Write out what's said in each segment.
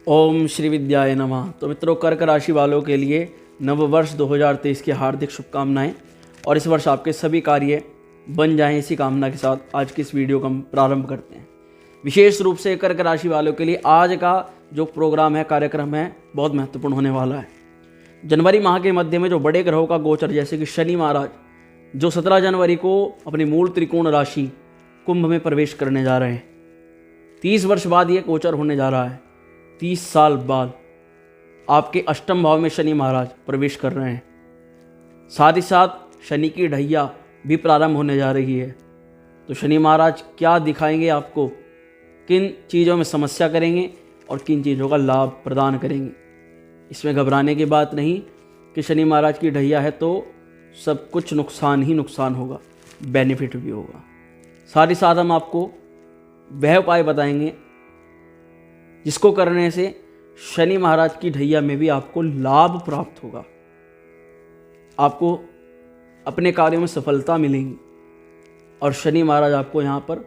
ओम श्री विद्याय नमः। तो मित्रों, कर्क राशि वालों के लिए नव वर्ष 2023 की हार्दिक शुभकामनाएं और इस वर्ष आपके सभी कार्य बन जाएं, इसी कामना के साथ आज की इस वीडियो का हम प्रारंभ करते हैं। विशेष रूप से कर्क राशि वालों के लिए आज का जो प्रोग्राम है, कार्यक्रम है, बहुत महत्वपूर्ण होने वाला है। जनवरी माह के मध्य में जो बड़े ग्रहों का गोचर, जैसे कि शनि महाराज जो 17 जनवरी को अपनी मूल त्रिकोण राशि कुंभ में प्रवेश करने जा रहे हैं। 30 वर्ष बाद ये गोचर होने जा रहा है। 30 साल बाद आपके अष्टम भाव में शनि महाराज प्रवेश कर रहे हैं। साथ ही साथ शनि की ढैया भी प्रारंभ होने जा रही है। तो शनि महाराज क्या दिखाएंगे आपको, किन चीज़ों में समस्या करेंगे और किन चीज़ों का लाभ प्रदान करेंगे। इसमें घबराने की बात नहीं कि शनि महाराज की ढैया है तो सब कुछ नुकसान ही नुकसान होगा, बेनिफिट भी होगा। साथ ही साथ हम आपको वह उपाय बताएंगे जिसको करने से शनि महाराज की ढैया में भी आपको लाभ प्राप्त होगा, आपको अपने कार्यों में सफलता मिलेगी और शनि महाराज आपको यहाँ पर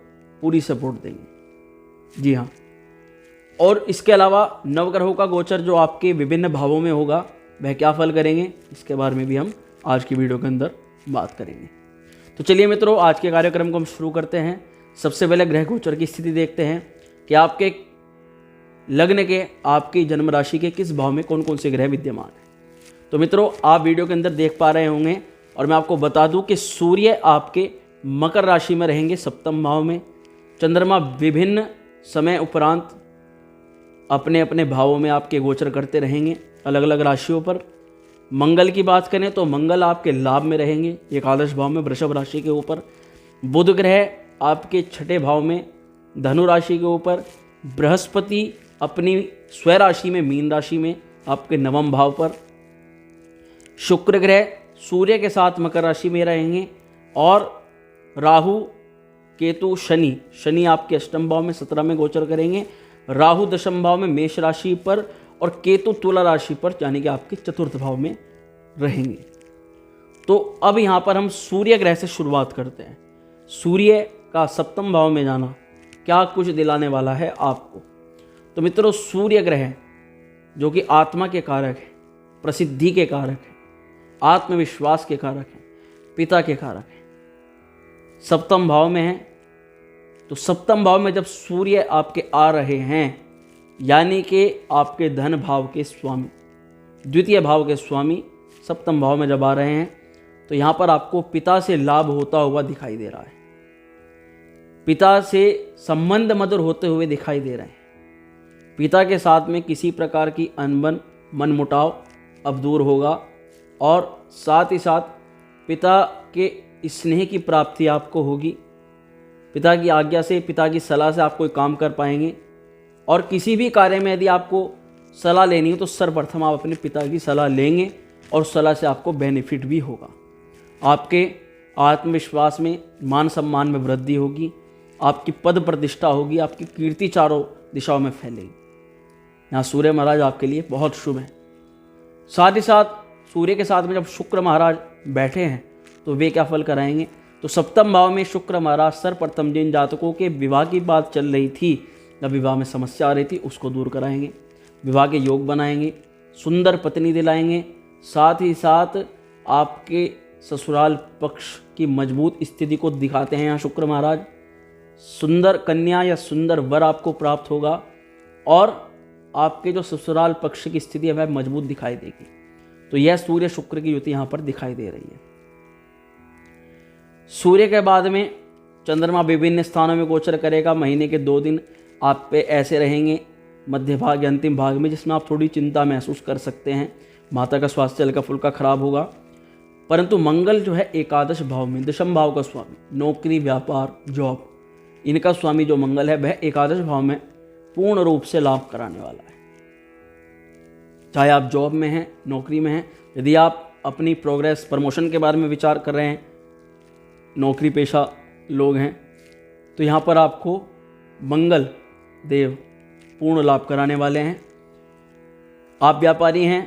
पूरी सपोर्ट देंगे। जी हाँ, और इसके अलावा नवग्रहों का गोचर जो आपके विभिन्न भावों में होगा, वह क्या फल करेंगे, इसके बारे में भी हम आज की वीडियो के अंदर बात करेंगे। तो चलिए मित्रों, आज के कार्यक्रम को हम शुरू करते हैं। सबसे पहले ग्रह गोचर की स्थिति देखते हैं कि आपके लग्न के, आपकी जन्म राशि के किस भाव में कौन कौन से ग्रह विद्यमान हैं। तो मित्रों, आप वीडियो के अंदर देख पा रहे होंगे और मैं आपको बता दूं कि सूर्य आपके मकर राशि में रहेंगे, सप्तम भाव में। चंद्रमा विभिन्न समय उपरांत अपने अपने भावों में आपके गोचर करते रहेंगे, अलग अलग राशियों पर। मंगल की बात करें तो मंगल आपके लाभ में रहेंगे, एकादश भाव में वृषभ राशि के ऊपर। बुध ग्रह आपके छठे भाव में धनु राशि के ऊपर। बृहस्पति अपनी स्वयं राशि में मीन राशि में आपके नवम भाव पर। शुक्र ग्रह सूर्य के साथ मकर राशि में रहेंगे और राहु केतु शनि आपके अष्टम भाव में 17 में गोचर करेंगे। राहु दशम भाव में मेष राशि पर और केतु तुला राशि पर, यानी कि आपके चतुर्थ भाव में रहेंगे। तो अब यहाँ पर हम सूर्य ग्रह से शुरुआत करते हैं। सूर्य का सप्तम भाव में जाना क्या कुछ दिलाने वाला है आपको। तो मित्रों, सूर्य ग्रह जो कि आत्मा के कारक है, प्रसिद्धि के कारक है, आत्मविश्वास के कारक है, पिता के कारक है, सप्तम भाव में है। तो सप्तम भाव में जब सूर्य आपके आ रहे हैं, यानी कि आपके धन भाव के स्वामी, द्वितीय भाव के स्वामी सप्तम भाव में जब आ रहे हैं, तो यहाँ पर आपको पिता से लाभ होता हुआ दिखाई दे रहा है। पिता से संबंध मधुर होते हुए दिखाई दे रहे हैं। पिता के साथ में किसी प्रकार की अनबन, मनमुटाव अब दूर होगा और साथ ही साथ पिता के स्नेह की प्राप्ति आपको होगी। पिता की आज्ञा से, पिता की सलाह से आप कोई काम कर पाएंगे। और किसी भी कार्य में यदि आपको सलाह लेनी हो तो सर्वप्रथम आप अपने पिता की सलाह लेंगे और सलाह से आपको बेनिफिट भी होगा। आपके आत्मविश्वास में, मान सम्मान में वृद्धि होगी, आपकी पद प्रतिष्ठा होगी, आपकी कीर्ति चारों दिशाओं में फैलेगी। यहाँ सूर्य महाराज आपके लिए बहुत शुभ है। साथ ही साथ सूर्य के साथ में जब शुक्र महाराज बैठे हैं तो वे क्या फल कराएंगे। तो सप्तम भाव में शुक्र महाराज सर्वप्रथम जिन जातकों के विवाह की बात चल रही थी या विवाह में समस्या आ रही थी, उसको दूर कराएंगे, विवाह के योग बनाएंगे, सुंदर पत्नी दिलाएंगे। साथ ही साथ आपके ससुराल पक्ष की मजबूत स्थिति को दिखाते हैं यहाँ शुक्र महाराज। सुंदर कन्या या सुंदर वर आपको प्राप्त होगा और आपके जो ससुराल पक्ष की स्थिति है वह मजबूत दिखाई देगी। तो यह सूर्य शुक्र की युति यहाँ पर दिखाई दे रही है। सूर्य के बाद में चंद्रमा विभिन्न स्थानों में गोचर करेगा। महीने के 2 दिन आप पे ऐसे रहेंगे, मध्य भाग या अंतिम भाग में, जिसमें आप थोड़ी चिंता महसूस कर सकते हैं। माता का स्वास्थ्य हल्का फुल्का खराब होगा। परंतु मंगल जो है एकादश भाव में, दशम भाव का स्वामी, नौकरी, व्यापार, जॉब, इनका स्वामी जो मंगल है वह एकादश भाव में पूर्ण रूप से लाभ कराने वाला है। चाहे आप जॉब में हैं, नौकरी में हैं, यदि आप अपनी प्रोग्रेस, प्रमोशन के बारे में विचार कर रहे हैं, नौकरी पेशा लोग हैं, तो यहाँ पर आपको मंगल देव पूर्ण लाभ कराने वाले हैं। आप व्यापारी हैं,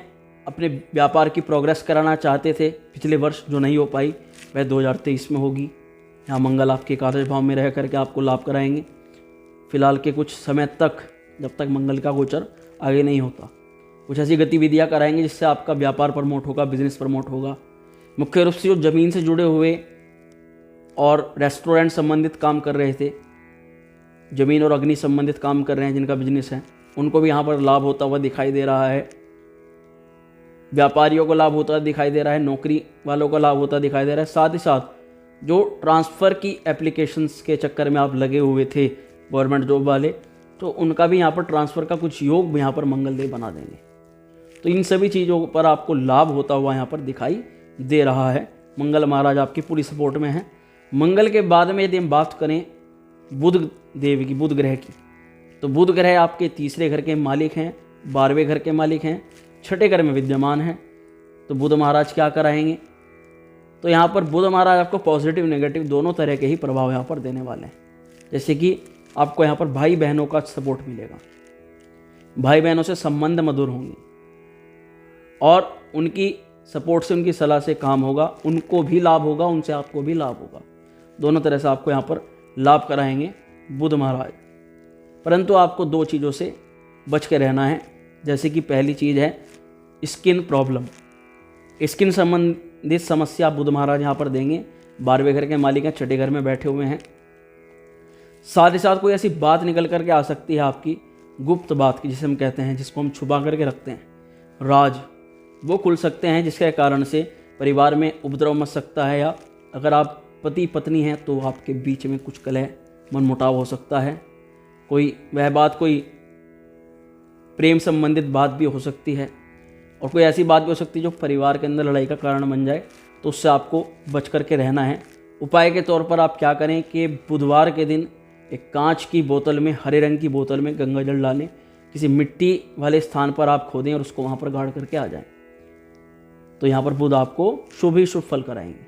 अपने व्यापार की प्रोग्रेस कराना चाहते थे पिछले वर्ष, जो नहीं हो पाई वह 2023 में होगी। यहाँ मंगल आपके एकादश भाव में रह करके आपको लाभ कराएंगे। फिलहाल के कुछ समय तक, जब तक मंगल का गोचर आगे नहीं होता। कुछ ऐसी गतिविधियाँ कराएंगे जिससे आपका व्यापार प्रमोट होगा, बिजनेस प्रमोट होगा। मुख्य रूप से जो ज़मीन से जुड़े हुए और रेस्टोरेंट संबंधित काम कर रहे थे, ज़मीन और अग्नि संबंधित काम कर रहे हैं, जिनका बिजनेस है, उनको भी यहाँ पर लाभ होता हुआ दिखाई दे रहा है। व्यापारियों को लाभ होता दिखाई दे रहा है, नौकरी वालों को लाभ होता दिखाई दे रहा है। साथ ही साथ जो ट्रांसफ़र की एप्लीकेशंस के चक्कर में आप लगे हुए थे, गवर्नमेंट जॉब वाले, तो उनका भी यहाँ पर ट्रांसफ़र का कुछ योग भी यहाँ पर मंगलदेव बना देंगे। तो इन सभी चीज़ों पर आपको लाभ होता हुआ यहाँ पर दिखाई दे रहा है। मंगल महाराज आपकी पूरी सपोर्ट में है। मंगल के बाद में यदि हम बात करें बुध देव की, बुध ग्रह की, तो बुध ग्रह आपके तीसरे घर के मालिक हैं, 12वें घर के मालिक हैं, छठे घर में विद्यमान है। तो बुध महाराज क्या कराएंगे? तो यहाँ पर बुध महाराज आपको पॉजिटिव नेगेटिव दोनों तरह के ही प्रभाव यहाँ पर देने वाले हैं। जैसे कि आपको यहाँ पर भाई बहनों का सपोर्ट मिलेगा, भाई बहनों से संबंध मधुर होंगे और उनकी सपोर्ट से, उनकी सलाह से काम होगा, उनको भी लाभ होगा, उनसे आपको भी लाभ होगा। दोनों तरह से आपको यहाँ पर लाभ कराएंगे बुध महाराज। परंतु आपको दो चीज़ों से बच के रहना है। जैसे कि पहली चीज़ है स्किन प्रॉब्लम, स्किन संबंधित समस्या बुध महाराज यहाँ पर देंगे। 12वें घर के मालिक हैं, छठे घर में बैठे हुए हैं। साथ ही साथ कोई ऐसी बात निकल करके आ सकती है आपकी, गुप्त बात की जिसे हम कहते हैं, जिसको हम छुपा करके रखते हैं, राज, वो खुल सकते हैं, जिसके कारण से परिवार में उपद्रव मच सकता है। या अगर आप पति पत्नी हैं तो आपके बीच में कुछ कलह, मनमुटाव हो सकता है। कोई वह बात कोई प्रेम संबंधित बात भी हो सकती है, और कोई ऐसी बात भी हो सकती है जो परिवार के अंदर लड़ाई का कारण बन जाए। तो उससे आपको बच करके रहना है। उपाय के तौर पर आप क्या करें कि बुधवार के दिन एक कांच की बोतल में, हरे रंग की बोतल में गंगा जल डालें, किसी मिट्टी वाले स्थान पर आप खोदें और उसको वहाँ पर गाड़ करके आ जाएं। तो यहाँ पर बुध आपको शुभ ही शुभ फल कराएंगे।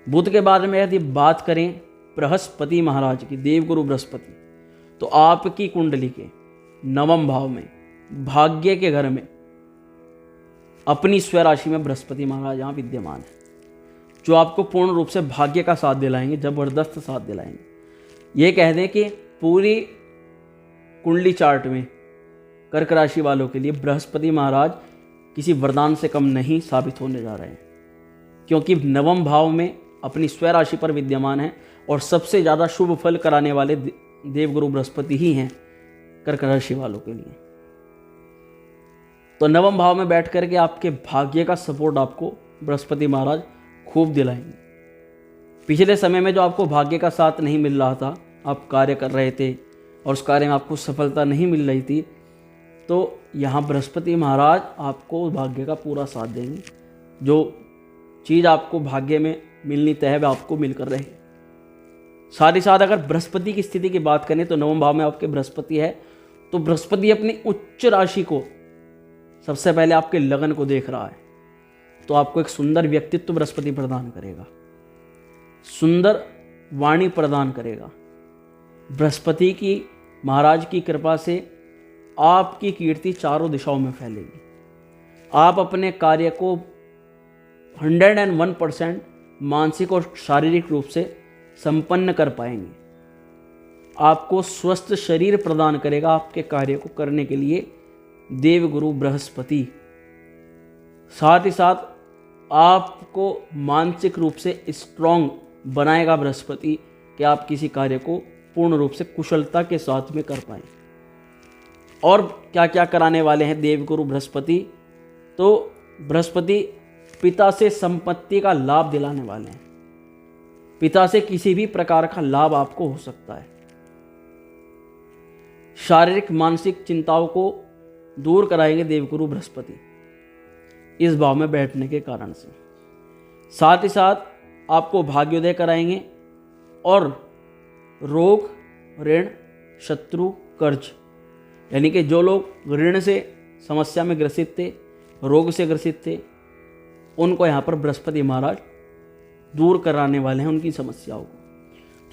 बुध के बाद में यदि बात करें बृहस्पति महाराज की, देवगुरु बृहस्पति, तो आपकी कुंडली के 9वें भाव में, भाग्य के घर में, अपनी स्वराशि में बृहस्पति महाराज यहाँ विद्यमान है, जो आपको पूर्ण रूप से भाग्य का साथ दिलाएंगे, जबरदस्त साथ दिलाएंगे। ये कह दें कि पूरी कुंडली चार्ट में कर्क राशि वालों के लिए बृहस्पति महाराज किसी वरदान से कम नहीं साबित होने जा रहे हैं, क्योंकि 9वें भाव में अपनी स्वराशि पर विद्यमान है और सबसे ज़्यादा शुभ फल कराने वाले देवगुरु बृहस्पति ही हैं कर्क राशि वालों के लिए। तो 9वें भाव में बैठ करके आपके भाग्य का सपोर्ट आपको बृहस्पति महाराज खूब दिलाएंगे। पिछले समय में जो आपको भाग्य का साथ नहीं मिल रहा था, आप कार्य कर रहे थे और उस कार्य में आपको सफलता नहीं मिल रही थी, तो यहाँ बृहस्पति महाराज आपको भाग्य का पूरा साथ देंगे। जो चीज़ आपको भाग्य में मिलनी तय है वह आपको मिलकर रहे। साथ ही साथ अगर बृहस्पति की स्थिति की बात करें तो 9वें भाव में आपके बृहस्पति है, तो बृहस्पति अपनी उच्च राशि को सबसे पहले आपके लगन को देख रहा है, तो आपको एक सुंदर व्यक्तित्व बृहस्पति प्रदान करेगा, सुंदर वाणी प्रदान करेगा। बृहस्पति की महाराज की कृपा से आपकी कीर्ति चारों दिशाओं में फैलेगी। आप अपने कार्य को 101% मानसिक और शारीरिक रूप से संपन्न कर पाएंगे। आपको स्वस्थ शरीर प्रदान करेगा आपके कार्य को करने के लिए देवगुरु बृहस्पति। साथ ही साथ आपको मानसिक रूप से स्ट्रॉन्ग बनाएगा बृहस्पति कि आप किसी कार्य को पूर्ण रूप से कुशलता के साथ में कर पाएं। और क्या क्या कराने वाले हैं देवगुरु बृहस्पति? तो बृहस्पति पिता से संपत्ति का लाभ दिलाने वाले हैं। पिता से किसी भी प्रकार का लाभ आपको हो सकता है। शारीरिक मानसिक चिंताओं को दूर कराएंगे देवगुरु बृहस्पति इस भाव में बैठने के कारण से। साथ ही साथ आपको भाग्योदय कराएंगे और रोग, ऋण, शत्रु, कर्ज, यानी कि जो लोग ऋण से समस्या में ग्रसित थे, रोग से ग्रसित थे, उनको यहाँ पर बृहस्पति महाराज दूर कराने वाले हैं उनकी समस्याओं को।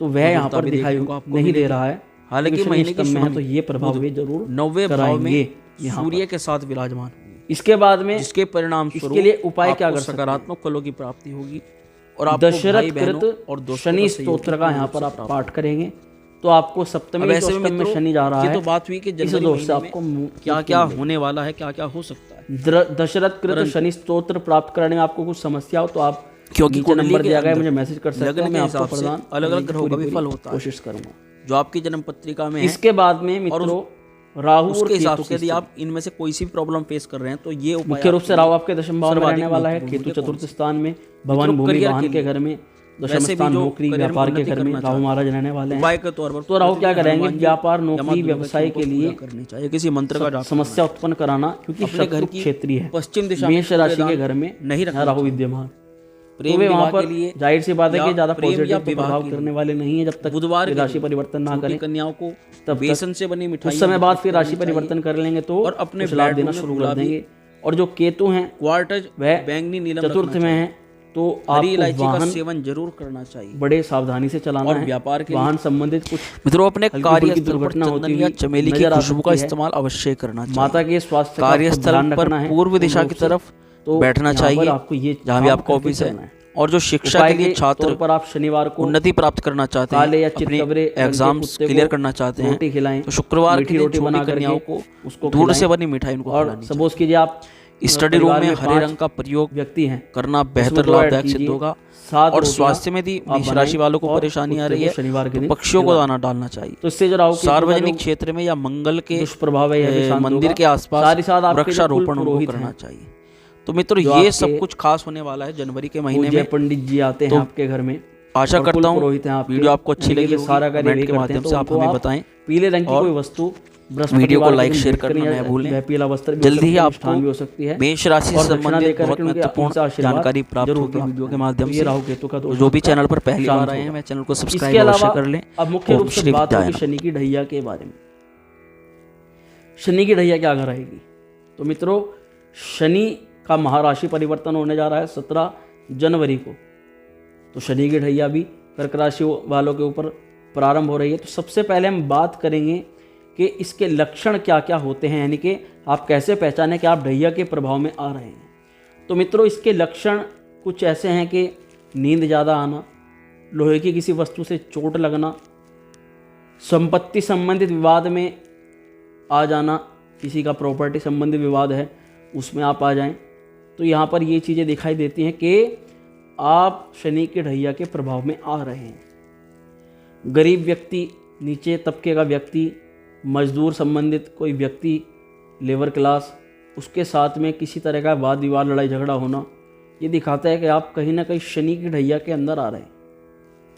तो वह यहाँ पर भी दिखाई देखने को आपको नहीं दे मिलेगी। रहा है। हालांकि क्योंकि महीने शनि की स्तंभ में है शुरू तो ये प्रभाव वे जरूर 9वें भाव में कराएंगे यहाँ सूर्य के साथ विराजमान होंगे, इसके बाद में जिसके परिणाम इसके लिए उपाय क्या आपको कर सकते हैं? सकारात्मक फलों की प्राप्ति होगी और आपको भाई दशरथ बहनों कृत और दोस्तों शनि का सहयोग स्तोत्र का यहाँ पर आप पाठ करेंगे तो आपको सप्तमी अब ऐसे में अष्टम में मित्रों, शनि जा रहा ये है। तो बात हुई कि इस जनवरी दोष से महीने आपको में क्या क्या होने वाला है, क्या क्या हो सकता है। दशरथ कृत शनि स्तोत्र प्राप्त करने में आपको कुछ समस्या हो तो आप क्योंकि नीचे कुंडली नंबर के दिया गया है, अंदर मुझे मैसेज कर सकते लग्न हो, के मैं आपको हिसाब से प्रदान अलग-अलग ग्रहों का भी पूरी फल होता है कोशिश करूंगा। जो आपकी जन्म पत्रिका में है। इसके बाद में मित्रों राहु और उसके हिसाब केतु से यदि आप इनमें से कोई सी प्रॉब्लम फेस कर रहे हैं तो ये उपाय मुख्य रूप से राहु आपके दशम भाव में सर्वाधिक रहने वाला है, महत्वपूर्ण केतु है। कौन चतुर्थ से? स्थान में, भवन भूमि करियर वाहन के के लिए, घर में, दशम वैसे भी स्थान जो नौकरी करियर में व्यापार के उन्नति घर में करना राहु चाहते महाराज रहने वाले उपाय हैं। के तौर पर तो राहु क्या करेंगे, हनुमान जी व्यापार या नौकरी माँ दुर्गा व्यवसाय की के लिए पूजा करनी चाहिए, किसी मंत्र का जाप समस्या उत्पन्न कराना, क्योंकि अपने घर शत्रु की क्षेत्रीय है पश्चिम दिशा में मेष राशि के कूड़ेदान घर में नहीं रखना राहु चाहिए। विद्यमान, तो प्रेम वे वहां विवाह पर के लिए जाहिर सी बात है या कि ज्यादा प्रेम या पॉजिटिव विवाह प्रभाव के करने लिए वाले नहीं है जब तक बुधवार के राशि दिन परिवर्तन ना छोटी करें। कन्याओं को तब बेसन से बनी मिठाई कुछ समय बाद फिर राशि परिवर्तन कर लेंगे तो और अपने कुछ लाभ बेडरूम देना में शुरू कर गुलाबी देंगे। और जो केतु हैं क्वार्टज वह बैंगनी नीलम चतुर्थ में है, तो हरी आपको इलायची का वाहन सेवन जरूर करना चाहिए। बड़े सावधानी से चलाना और है। व्यापार के वाहन संबंधित कुछ मित्रों अपने हल्की फुल्की कार्यस्थल पर दुर्घटना होती चंदन या हुई चमेली की नजर आ खुशबू का सकती है। इस्तेमाल अवश्य करना चाहिए। माता के स्वास्थ्य का आपको कार्यस्थल ध्यान पर रखना है पूर्व दिशा पूर्ण की रूप से। तरफ तो बैठना यहाँ पर चाहिए आपको ये जहाँ भी काम आपका करके ऑफिस है। चलना है। और जो शिक्षा उपाय के लिए के छात्र तौर पर आप शनिवार को उन्नति प्राप्त करना चाहते काले या हैं, अपने चितकबरे रंग के एग्जाम्स कुत्ते क्लियर को करना चाहते हैं, रोटी खिलाएं, तो शुक्रवार मीठी की रोटी छोटी बना कन्याओं करके को उसको दूध से खिलाएं। बनी मिठाई उनको और खिलानी सपोज कीजिए आप स्टडी रूम परिवार में हरे 5 रंग का प्रयोग व्यक्ति हैं, करना उसमें बेहतर 2 लाभदायक ऐड सिद्ध कीजिए। होगा। 7 और रोटियां स्वास्थ्य में यदि आप मेष बनाएं राशि वालों को और परेशानी आ कुत्ते रही को है शनिवार के तो दिन पक्षियों को खिलाएं। दाना डालना चाहिए। तो इससे जो राहु केतु का सार्वजनिक जो क्षेत्र में या मंगल के दुष्प्रभाव है यह भी शांत मंदिर होगा। के आसपास साथ ही साथ आपके जो वृक्षारोपण कुल उनको पुरोहित करना हैं, चाहिए। तो मित्रों जो ये आपके सब कुछ खास होने वाला है जनवरी के महीने पूज्य में। पंडित जी आते हैं तो आपके घर में, आशा और करता कुल हूँ पुरोहित हैं आपके, वीडियो आपको अच्छी उनके लगी लिए होगी। सारा कार्य कमेंट वही के करते हैं, माध्यम तो से आप उनको हमें बताएं। पीले रंग की और कोई वस्तु वीडियो को बृहस्पतिवार के लाइक दिन शेयर भेंट करना करें, ना भूलें। वह पीला वस्त्र भी जल्दी हो ही सकता है, आपको मिष्ठान भी हो सकती है। मेष राशि से और दक्षिणा संबंधित देकर बहुत के उनके महत्वपूर्ण आशीर्वाद जानकारी प्राप्त जरूर होगी प्राप्त वीडियो के करें। माध्यम तो ये से। राहु केतु का तो दोष जो भी आपका चैनल पर पहली शांत बार आए हैं होगा। मैं चैनल को इसके सब्सक्राइब अवश्य अलावा कर लें। अब मुख्य ओम रूप से श्री बात होगी विद्याय शनि की ढैया के बारे में। शनि की ढैया क्या रहेगी? तो मित्रों शनि का महाराशि परिवर्तन होने जा रहा है 17 जनवरी को। तो शनि की ढैया भी कर्क राशि वालों के ऊपर प्रारंभ हो रही है। तो सबसे पहले हम बात करेंगे कि इसके लक्षण क्या क्या होते हैं, यानी कि आप कैसे पहचानें कि आप ढैया के प्रभाव में आ रहे हैं। तो मित्रों इसके लक्षण कुछ ऐसे हैं कि नींद ज़्यादा आना, लोहे की किसी वस्तु से चोट लगना, संपत्ति संबंधित विवाद में आ जाना, किसी का प्रॉपर्टी संबंधित विवाद है उसमें आप आ जाएं। तो यहाँ पर ये चीज़ें दिखाई देती हैं कि आप शनि के ढैया के प्रभाव में आ रहे हैं। गरीब व्यक्ति, नीचे तबके का व्यक्ति, मजदूर संबंधित कोई व्यक्ति, लेबर क्लास, उसके साथ में किसी तरह का वाद विवाद लड़ाई झगड़ा होना, ये दिखाता है कि आप कहीं ना कहीं शनि की ढैया के अंदर आ रहे हैं।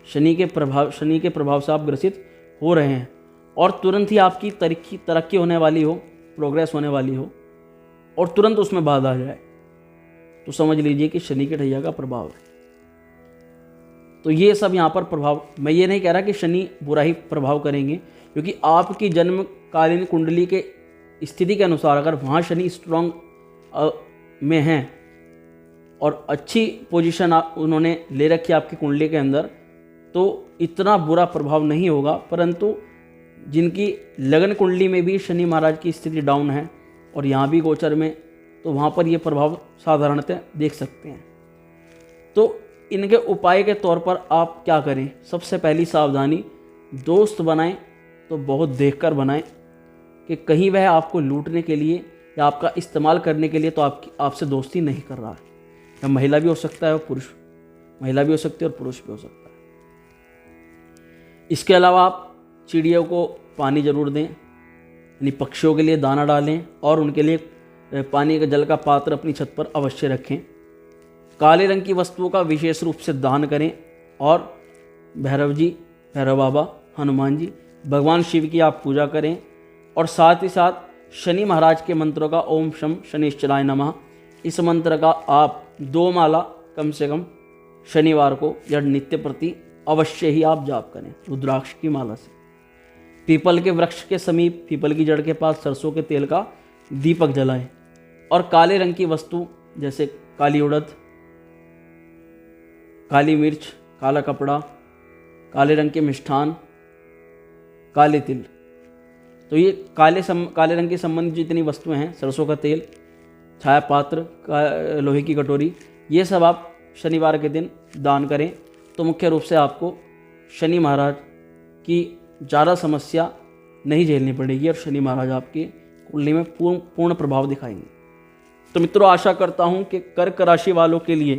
शनि के प्रभाव से आप ग्रसित हो रहे हैं और तुरंत ही आपकी तरक्की होने वाली हो, प्रोग्रेस होने वाली हो और तुरंत उसमें बाधा आ जाए, तो समझ लीजिए कि शनि के ढैया का प्रभाव है। तो ये सब यहाँ पर प्रभाव, मैं ये नहीं कह रहा कि शनि बुरा ही प्रभाव करेंगे, क्योंकि आपकी जन्मकालीन कुंडली के स्थिति के अनुसार अगर वहाँ शनि स्ट्रांग में हैं और अच्छी पोजीशन उन्होंने ले रखी है आपकी कुंडली के अंदर, तो इतना बुरा प्रभाव नहीं होगा। परंतु जिनकी लगन कुंडली में भी शनि महाराज की स्थिति डाउन है और यहाँ भी गोचर में, तो वहाँ पर ये प्रभाव साधारणतः देख सकते हैं। तो इनके उपाय के तौर पर आप क्या करें? सबसे पहली सावधानी, दोस्त बनाएं तो बहुत देखकर बनाएं कि कहीं वह आपको लूटने के लिए या आपका इस्तेमाल करने के लिए तो आपसे दोस्ती नहीं कर रहा है। या महिला भी हो सकता है और पुरुष, महिला भी हो सकती है और पुरुष भी हो सकता है। इसके अलावा आप चिड़ियों को पानी जरूर दें, यानी पक्षियों के लिए दाना डालें और उनके लिए पानी का जल का पात्र अपनी छत पर अवश्य रखें। काले रंग की वस्तुओं का विशेष रूप से दान करें और भैरव जी, भैरव बाबा, हनुमान जी, भगवान शिव की आप पूजा करें। और साथ ही साथ शनि महाराज के मंत्रों का ओम शम शनिश्चराय नमः, इस मंत्र का आप 2 माला कम से कम शनिवार को या नित्य प्रति अवश्य ही आप जाप करें रुद्राक्ष की माला से। पीपल के वृक्ष के समीप, पीपल की जड़ के पास सरसों के तेल का दीपक जलाएं और काले रंग की वस्तु जैसे काली उड़द, काली मिर्च, काला कपड़ा, काले रंग के मिष्ठान, काले तिल, तो ये काले रंग के संबंधित जितनी वस्तुएं हैं, सरसों का तेल, छाया पात्र, लोहे की कटोरी, ये सब आप शनिवार के दिन दान करें तो मुख्य रूप से आपको शनि महाराज की ज़्यादा समस्या नहीं झेलनी पड़ेगी और शनि महाराज आपकी कुंडली में पूर्ण प्रभाव दिखाएंगे। तो मित्रों आशा करता हूँ कि कर्क राशि वालों के लिए